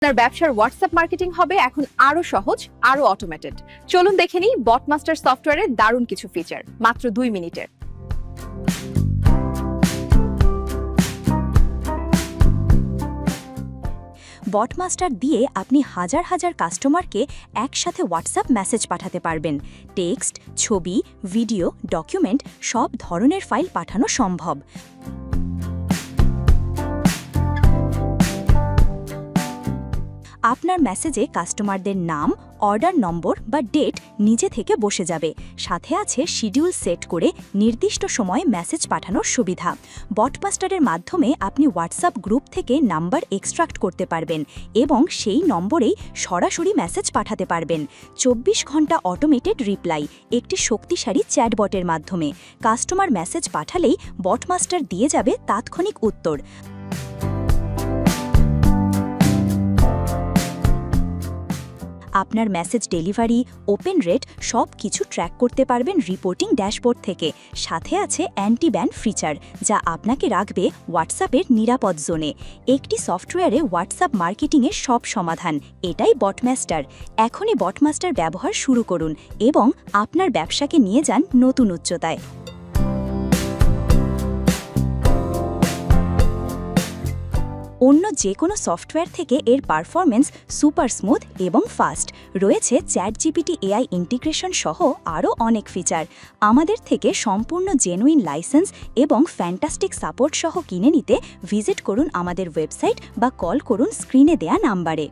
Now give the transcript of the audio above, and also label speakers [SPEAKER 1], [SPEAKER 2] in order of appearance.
[SPEAKER 1] আপনার ব্যবসার WhatsApp marketing হবে এখন আরো সহজ, আরো অটোমেটেড। চলুন দেখে নিই বটমাস্টার সফটওয়্যারের দারুণ কিছু ফিচার মাত্র 2 মিনিটের।
[SPEAKER 2] বটমাস্টার দিয়ে আপনি হাজার হাজার কাস্টমারকে একসাথে হোয়াটসঅ্যাপ মেসেজ পাঠাতে পারবেন। টেক্সট, ছবি, ভিডিও, ডকুমেন্ট সব ধরনের ফাইল পাঠানো সম্ভব। আপনার মেসেজে কাস্টমারদের নাম, অর্ডার নম্বর বা ডেট নিজে থেকে বসে যাবে। সাথে আছে শিডিউল সেট করে নির্দিষ্ট সময়ে মেসেজ পাঠানোর সুবিধা। বটমাস্টারের মাধ্যমে আপনি হোয়াটসঅ্যাপ গ্রুপ থেকে নাম্বার এক্সট্রাক্ট করতে পারবেন এবং সেই নম্বরেই সরাসরি মেসেজ পাঠাতে পারবেন। 24 ঘন্টা অটোমেটেড রিপ্লাই, একটি শক্তিশালী চ্যাটবটের মাধ্যমে কাস্টমার মেসেজ পাঠালেই বটমাস্টার দিয়ে যাবে তাৎক্ষণিক উত্তর। আপনার মেসেজ ডেলিভারি, ওপেন রেট সব কিছু ট্র্যাক করতে পারবেন রিপোর্টিং ড্যাশবোর্ড থেকে। সাথে আছে অ্যান্টি ব্যান ফিচার, যা আপনাকে রাখবে হোয়াটসঅ্যাপের নিরাপদ জোনে। একটি সফটওয়্যারে হোয়াটসঅ্যাপ মার্কেটিংয়ের সব সমাধান। এটাই বটমাস্টার। এখনই বটমাস্টার ব্যবহার শুরু করুন এবং আপনার ব্যবসাকে নিয়ে যান নতুন উচ্চতায়। অন্য যে কোনো সফটওয়্যার থেকে এর পারফরমেন্স সুপার স্মুথ এবং ফাস্ট। রয়েছে চ্যাটজিপিটি এআই ইন্টিগ্রেশন সহ আরও অনেক ফিচার। আমাদের থেকে সম্পূর্ণ জেনুইন লাইসেন্স এবং ফ্যান্টাস্টিক সাপোর্ট সহ কিনে নিতে ভিজিট করুন আমাদের ওয়েবসাইট বা কল করুন স্ক্রিনে দেয়া নাম্বারে।